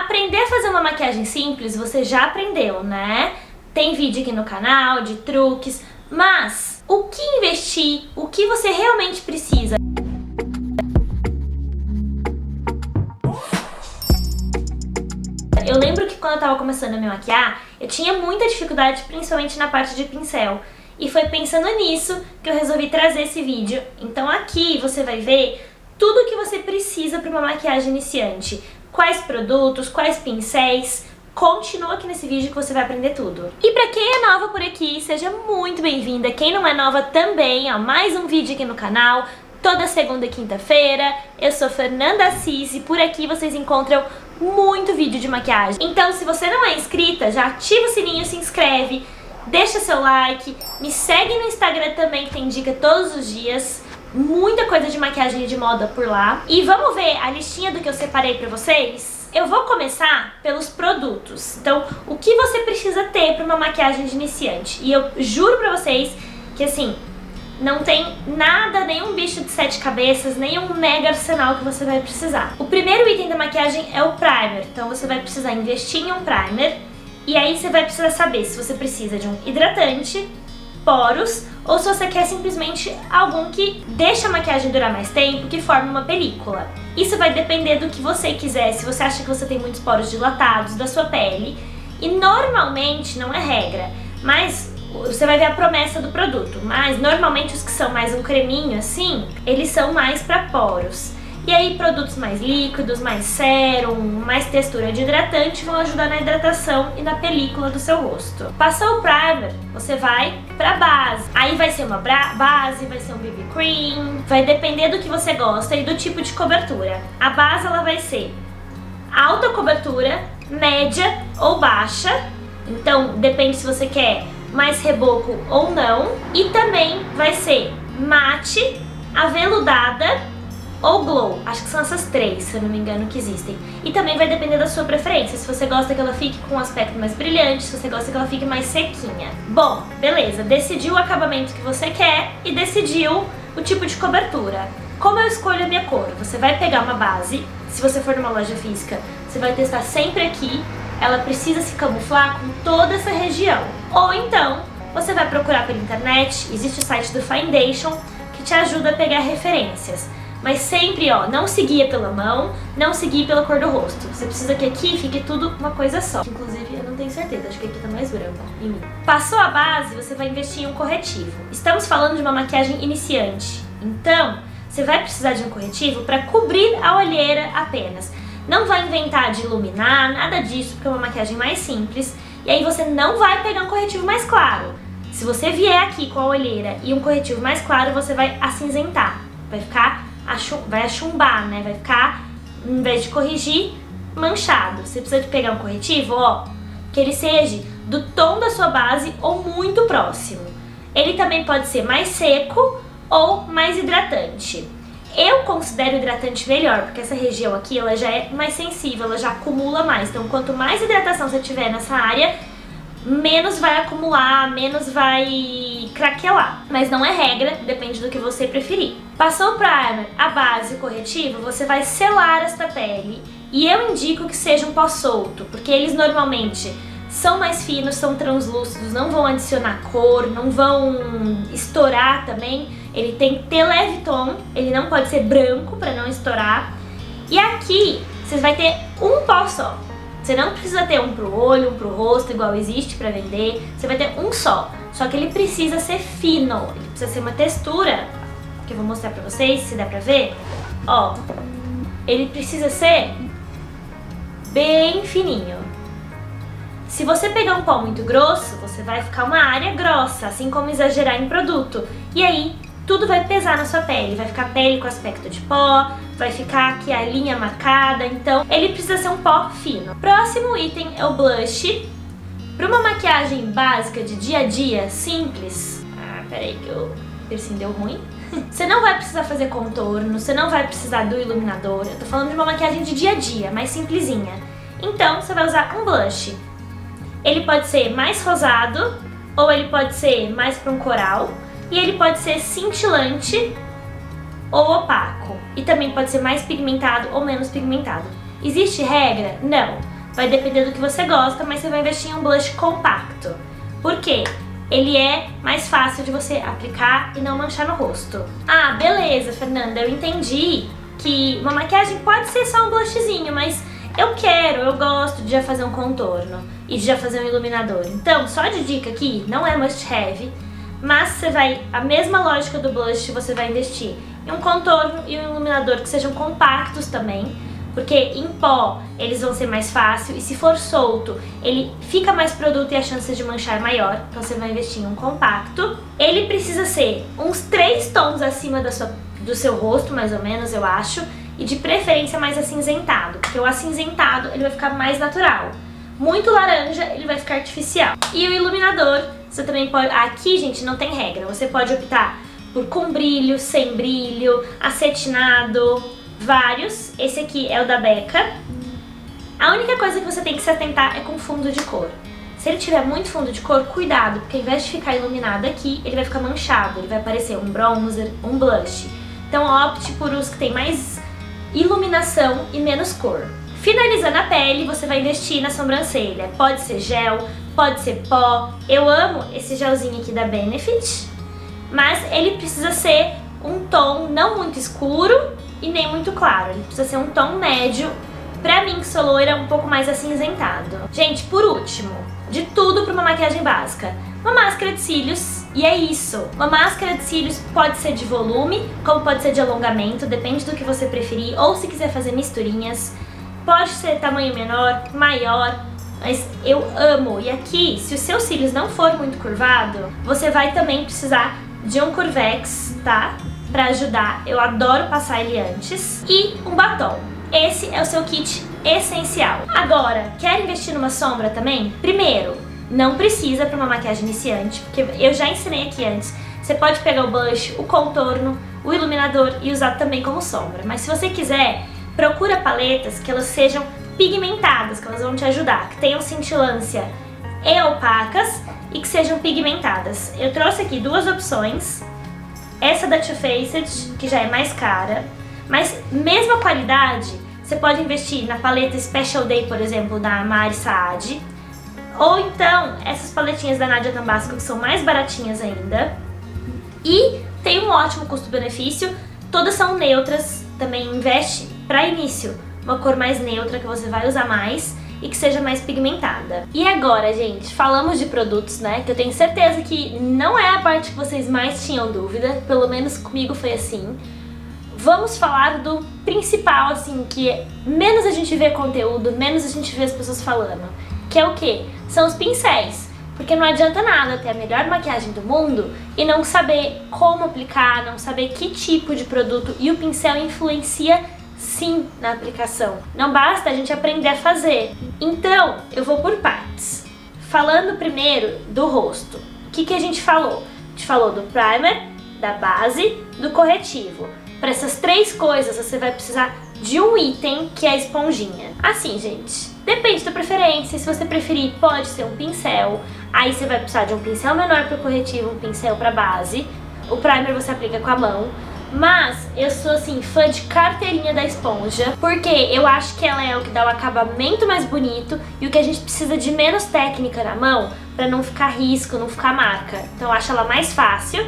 Aprender a fazer uma maquiagem simples você já aprendeu, né? Tem vídeo aqui no canal de truques, mas o que investir, o que você realmente precisa? Eu lembro que quando eu tava começando a me maquiar, eu tinha muita dificuldade, principalmente na parte de pincel. E foi pensando nisso que eu resolvi trazer esse vídeo. Então aqui você vai ver tudo o que você precisa para uma maquiagem iniciante. Quais produtos, quais pincéis. Continua aqui nesse vídeo que você vai aprender tudo. E pra quem é nova por aqui, seja muito bem-vinda. Quem não é nova também, ó, mais um vídeo aqui no canal. Toda segunda e quinta-feira. Eu sou Fernanda Assis e por aqui vocês encontram muito vídeo de maquiagem. Então se você não é inscrita, já ativa o sininho, se inscreve, deixa seu like, me segue no Instagram também que tem dica todos os dias. Muita coisa de maquiagem e de moda por lá. E vamos ver a listinha do que eu separei pra vocês? Eu vou começar pelos produtos. Então, o que você precisa ter para uma maquiagem de iniciante? E eu juro pra vocês que assim, não tem nada, nenhum bicho de 7 cabeças, nenhum mega arsenal que você vai precisar. O primeiro item da maquiagem é o primer. Então você vai precisar investir em um primer. E aí você vai precisar saber se você precisa de um hidratante, poros, ou se você quer simplesmente algum que deixa a maquiagem durar mais tempo, que forma uma película. Isso vai depender do que você quiser, se você acha que você tem muitos poros dilatados da sua pele. E normalmente, não é regra, mas você vai ver a promessa do produto. Mas normalmente os que são mais um creminho assim, eles são mais para poros. E aí produtos mais líquidos, mais sérum, mais textura de hidratante vão ajudar na hidratação e na película do seu rosto. Passou o primer, você vai pra base. Aí vai ser uma base, vai ser um BB cream, vai depender do que você gosta e do tipo de cobertura. A base ela vai ser alta cobertura, média ou baixa. Então depende se você quer mais reboco ou não. E também vai ser mate, aveludada ou glow. Acho que são essas três, se eu não me engano, que existem. E também vai depender da sua preferência. Se você gosta que ela fique com um aspecto mais brilhante, se você gosta que ela fique mais sequinha. Bom, beleza. Decidiu o acabamento que você quer e decidiu o tipo de cobertura. Como eu escolho a minha cor? Você vai pegar uma base. Se você for numa loja física, você vai testar sempre aqui. Ela precisa se camuflar com toda essa região. Ou então, você vai procurar pela internet. Existe o site do Foundation que te ajuda a pegar referências. Mas sempre, ó, não se guia pela mão, não se guia pela cor do rosto. Você precisa que aqui fique tudo uma coisa só. Inclusive, eu não tenho certeza, acho que aqui tá mais branco em mim. Passou a base, você vai investir em um corretivo. Estamos falando de uma maquiagem iniciante. Então, você vai precisar de um corretivo para cobrir a olheira apenas. Não vai inventar de iluminar, nada disso, porque é uma maquiagem mais simples. E aí você não vai pegar um corretivo mais claro. Se você vier aqui com a olheira e um corretivo mais claro, você vai acinzentar. Vai achumbar, né? Vai ficar, em vez de corrigir, manchado. Você precisa de pegar um corretivo, ó, que ele seja do tom da sua base ou muito próximo. Ele também pode ser mais seco ou mais hidratante. Eu considero o hidratante melhor, porque essa região aqui, ela já é mais sensível, ela já acumula mais. Então, quanto mais hidratação você tiver nessa área, menos vai acumular, menos vai craquelar. Mas não é regra, depende do que você preferir. Passou o primer, a base e o corretivo, você vai selar esta pele. E eu indico que seja um pó solto, porque eles normalmente são mais finos, são translúcidos, não vão adicionar cor, não vão estourar também. Ele tem que ter leve tom, ele não pode ser branco para não estourar. E aqui, você vai ter um pó só. Você não precisa ter um pro olho, um pro rosto, igual existe pra vender. Você vai ter um só. Só que ele precisa ser fino. Ele precisa ser uma textura, que eu vou mostrar pra vocês, se dá pra ver. Ó, ele precisa ser bem fininho. Se você pegar um pó muito grosso, você vai ficar uma área grossa, assim como exagerar em produto. E aí, tudo vai pesar na sua pele, vai ficar a pele com aspecto de pó, vai ficar aqui a linha marcada, então ele precisa ser um pó fino. Próximo item é o blush. Para uma maquiagem básica de dia a dia, simples... peraí que o piercing deu ruim. Você não vai precisar fazer contorno, você não vai precisar do iluminador. Eu tô falando de uma maquiagem de dia a dia, mais simplesinha. Então você vai usar um blush. Ele pode ser mais rosado, ou ele pode ser mais para um coral. E ele pode ser cintilante ou opaco. E também pode ser mais pigmentado ou menos pigmentado. Existe regra? Não. vai depender do que você gosta, mas você vai investir em um blush compacto. Por quê? Ele é mais fácil de você aplicar e não manchar no rosto. Ah, beleza, Fernanda, eu entendi que uma maquiagem pode ser só um blushzinho, mas eu gosto de já fazer um contorno e de já fazer um iluminador. Então, só de dica aqui, não é must have, mas você vai, a mesma lógica do blush, você vai investir em um contorno e um iluminador que sejam compactos também, porque em pó eles vão ser mais fácil e se for solto ele fica mais produto e a chance de manchar é maior, então você vai investir em um compacto. Ele precisa ser uns 3 tons acima do seu rosto, mais ou menos, eu acho, e de preferência mais acinzentado, porque o acinzentado ele vai ficar mais natural. Muito laranja ele vai ficar artificial. E o iluminador, você também pode... Aqui, gente, não tem regra, você pode optar por com brilho, sem brilho, acetinado, vários. Esse aqui é o da Becca. A única coisa que você tem que se atentar é com fundo de cor. Se ele tiver muito fundo de cor, cuidado, porque ao invés de ficar iluminado aqui, ele vai ficar manchado, ele vai parecer um bronzer, um blush. Então opte por os que tem mais iluminação e menos cor. Finalizando a pele, você vai investir na sobrancelha. Pode ser gel, pode ser pó. Eu amo esse gelzinho aqui da Benefit, mas ele precisa ser um tom não muito escuro e nem muito claro. Ele precisa ser um tom médio. Pra mim, que sou loira, um pouco mais acinzentado. Gente, por último, de tudo pra uma maquiagem básica, uma máscara de cílios, e é isso. Uma máscara de cílios pode ser de volume, como pode ser de alongamento, depende do que você preferir, ou se quiser fazer misturinhas. Pode ser tamanho menor, maior, mas eu amo. E aqui, se os seus cílios não for muito curvado, você vai também precisar de um Curvex, tá? Pra ajudar. Eu adoro passar ele antes. E um batom. Esse é o seu kit essencial. Agora, quer investir numa sombra também? Primeiro, não precisa para uma maquiagem iniciante, porque eu já ensinei aqui antes. Você pode pegar o blush, o contorno, o iluminador e usar também como sombra. Mas se você quiser, procura paletas que elas sejam pigmentadas, que elas vão te ajudar, que tenham cintilância e opacas e que sejam pigmentadas. Eu trouxe aqui 2 opções. Essa da Too Faced, que já é mais cara, mas mesma qualidade, você pode investir na paleta Special Day, por exemplo, da Mari Saad, ou então essas paletinhas da Nadia Tambasco, que são mais baratinhas ainda, e tem um ótimo custo-benefício. Todas são neutras, também investe para início uma cor mais neutra que você vai usar mais e que seja mais pigmentada. E agora, gente, falamos de produtos, né, que eu tenho certeza que não é a parte que vocês mais tinham dúvida, pelo menos comigo foi assim. Vamos falar do principal, assim, que menos a gente vê conteúdo, menos a gente vê as pessoas falando, que é o quê? São os pincéis. Porque não adianta nada ter a melhor maquiagem do mundo e não saber como aplicar, não saber que tipo de produto, e o pincel influencia sim na aplicação. Não basta a gente aprender a fazer. Então, eu vou por partes. Falando primeiro do rosto. O que a gente falou? A gente falou do primer, da base, do corretivo. Para essas 3 coisas você vai precisar de um item, que é a esponjinha. Assim, gente, depende da preferência. Se você preferir, pode ser um pincel. Aí você vai precisar de um pincel menor para o corretivo, um pincel para base. O primer você aplica com a mão. Mas eu sou, assim, fã de carteirinha da esponja, porque eu acho que ela é o que dá o acabamento mais bonito e o que a gente precisa de menos técnica na mão para não ficar risco, não ficar marca. Então eu acho ela mais fácil,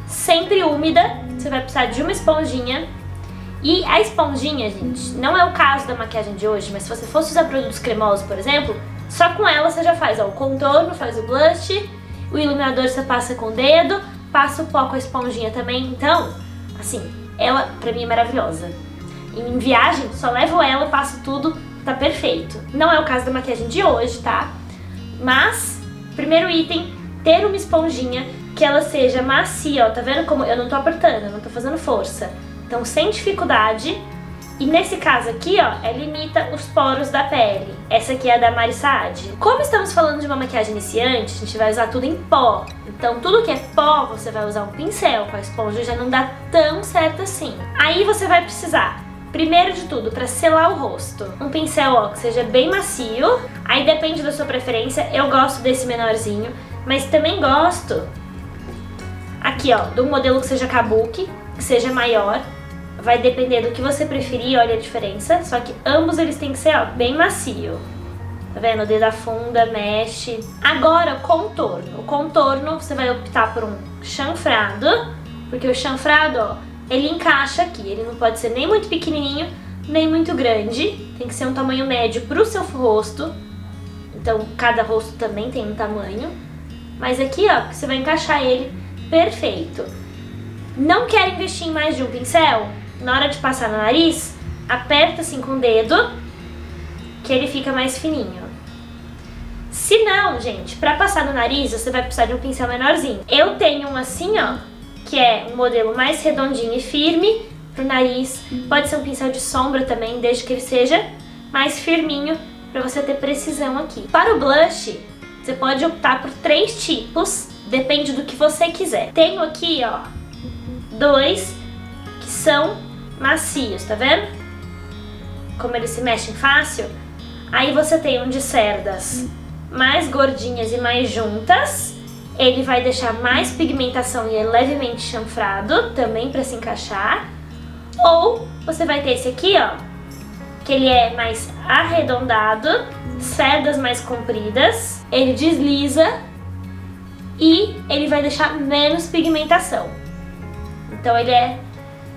sempre úmida. Você vai precisar de uma esponjinha. E a esponjinha, gente, não é o caso da maquiagem de hoje, mas se você fosse usar produtos cremosos, por exemplo, só com ela você já faz, ó, o contorno, faz o blush, o iluminador você passa com o dedo, passa o pó com a esponjinha também. Então, assim, ela pra mim é maravilhosa. Em viagem, só levo ela, passo tudo, tá perfeito. Não é o caso da maquiagem de hoje, tá? Mas, primeiro item, ter uma esponjinha que ela seja macia, ó, tá vendo como eu não tô apertando, eu não tô fazendo força. Então, sem dificuldade. E nesse caso aqui, ó, ela limita os poros da pele. Essa aqui é a da Mari Saad. Como estamos falando de uma maquiagem iniciante, a gente vai usar tudo em pó. Então, tudo que é pó, você vai usar um pincel. Com a esponja já não dá tão certo assim. Aí você vai precisar, primeiro de tudo, para selar o rosto, um pincel, ó, que seja bem macio. Aí depende da sua preferência. Eu gosto desse menorzinho, mas também gosto aqui, ó, do modelo que seja kabuki, que seja maior. Vai depender do que você preferir, olha a diferença. Só que ambos eles têm que ser, ó, bem macio. Tá vendo? O dedo afunda, mexe. Agora o contorno. O contorno você vai optar por um chanfrado, porque o chanfrado, ó, ele encaixa aqui. Ele não pode ser nem muito pequenininho, nem muito grande. Tem que ser um tamanho médio pro seu rosto. Então cada rosto também tem um tamanho. Mas aqui, ó, você vai encaixar ele perfeito. Não quer investir em mais de um pincel? Na hora de passar no nariz, aperta assim com o dedo, que ele fica mais fininho. Se não, gente, pra passar no nariz, você vai precisar de um pincel menorzinho. Eu tenho um assim, ó, que é um modelo mais redondinho e firme pro nariz. Pode ser um pincel de sombra também, desde que ele seja mais firminho, pra você ter precisão aqui. Para o blush, você pode optar por 3 tipos, depende do que você quiser. Tenho aqui, ó, 2 que são macios, tá vendo? Como eles se mexem fácil. Aí você tem um de cerdas mais gordinhas e mais juntas. Ele vai deixar mais pigmentação e é levemente chanfrado, também para se encaixar. Ou você vai ter esse aqui, ó, que ele é mais arredondado, cerdas mais compridas, ele desliza e ele vai deixar menos pigmentação. Então ele é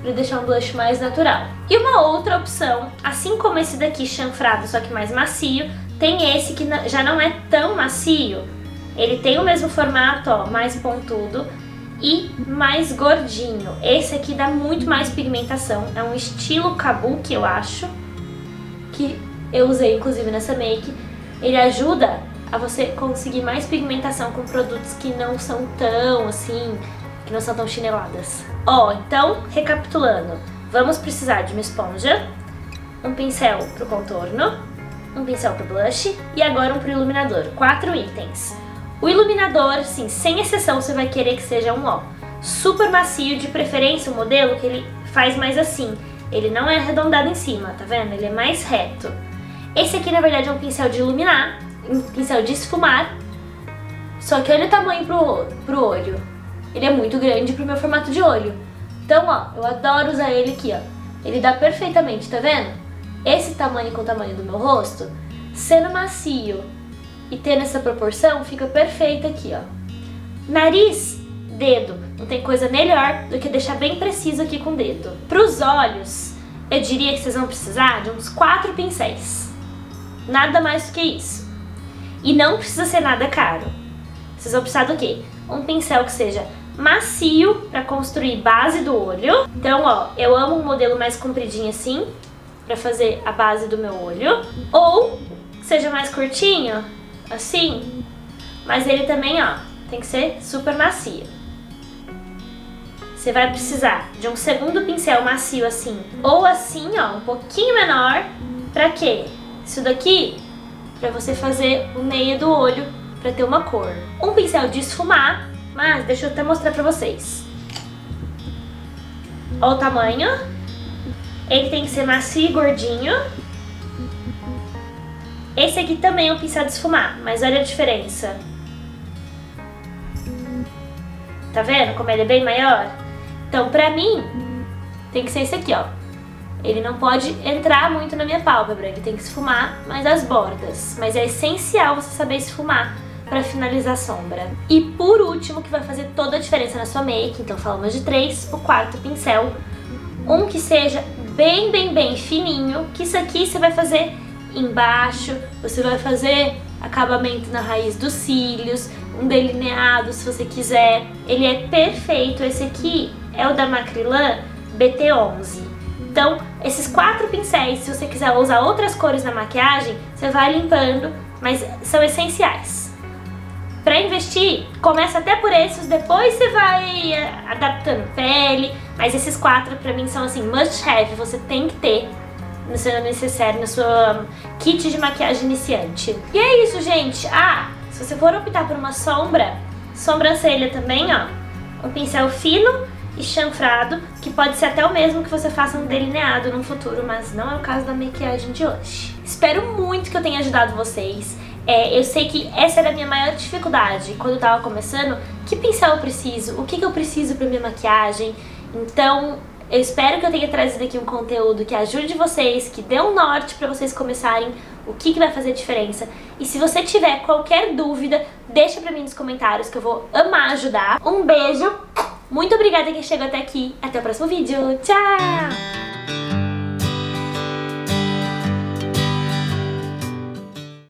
para deixar um blush mais natural. E uma outra opção, assim como esse daqui chanfrado, só que mais macio, tem esse que já não é tão macio. Ele tem o mesmo formato, ó, mais pontudo e mais gordinho. Esse aqui dá muito mais pigmentação, é um estilo kabuki, eu acho, que eu usei inclusive nessa make. Ele ajuda a você conseguir mais pigmentação com produtos que não são tão assim, que não são tão chineladas. Ó, então, recapitulando, vamos precisar de uma esponja, um pincel pro contorno, um pincel pro blush e agora um pro iluminador. 4 itens. O iluminador, sim, sem exceção, você vai querer que seja um, ó, super macio, de preferência o modelo que ele faz mais assim. Ele não é arredondado em cima, tá vendo? Ele é mais reto. Esse aqui, na verdade, é um pincel de iluminar, um pincel de esfumar, só que olha o tamanho pro olho. Ele é muito grande pro meu formato de olho. Então, ó, eu adoro usar ele aqui, ó. Ele dá perfeitamente, tá vendo? Esse tamanho com o tamanho do meu rosto, sendo macio e tendo essa proporção, fica perfeito aqui, ó. Nariz, dedo. Não tem coisa melhor do que deixar bem preciso aqui com o dedo. Pros olhos, eu diria que vocês vão precisar de uns 4 pincéis. Nada mais do que isso. E não precisa ser nada caro. Vocês vão precisar do quê? Um pincel que seja macio para construir base do olho. Então, ó, eu amo um modelo mais compridinho assim, para fazer a base do meu olho. Ou que seja mais curtinho, assim, mas ele também, ó, tem que ser super macio. Você vai precisar de um segundo pincel macio assim, ou assim, ó, um pouquinho menor. Pra quê? Isso daqui, pra você fazer o meio do olho, pra ter uma cor. Um pincel de esfumar, mas deixa eu até mostrar pra vocês. Olha o tamanho. Ele tem que ser macio e gordinho. Esse aqui também é um pincel de esfumar, mas olha a diferença. Tá vendo como ele é bem maior? Então, pra mim, tem que ser esse aqui, ó. Ele não pode entrar muito na minha pálpebra, ele tem que esfumar mais as bordas. Mas é essencial você saber esfumar para finalizar a sombra. E por último, que vai fazer toda a diferença na sua make, então falamos de 3, o 4º pincel. Um que seja bem fininho, que isso aqui você vai fazer embaixo, você vai fazer acabamento na raiz dos cílios, um delineado se você quiser. Ele é perfeito, esse aqui é o da Macrylan BT11. Então, esses 4 pincéis, se você quiser usar outras cores na maquiagem, você vai limpando, mas são essenciais. Pra investir, começa até por esses, depois você vai adaptando pele, mas esses 4 pra mim são assim, must have, você tem que ter no seu necessário, no seu kit de maquiagem iniciante. E é isso, gente. Ah, se você for optar por uma sombra, sobrancelha também, ó, um pincel fino e chanfrado, que pode ser até o mesmo que você faça um delineado no futuro, mas não é o caso da maquiagem de hoje. Espero muito que eu tenha ajudado vocês. Eu sei que essa era a minha maior dificuldade quando eu tava começando. Que pincel eu preciso? O que eu preciso pra minha maquiagem? Então, Eu espero que eu tenha trazido aqui um conteúdo que ajude vocês, que dê um norte pra vocês começarem o que vai fazer diferença. E se você tiver qualquer dúvida, deixa pra mim nos comentários que eu vou amar ajudar. Um beijo, muito obrigada quem chegou até aqui. Até o próximo vídeo. Tchau!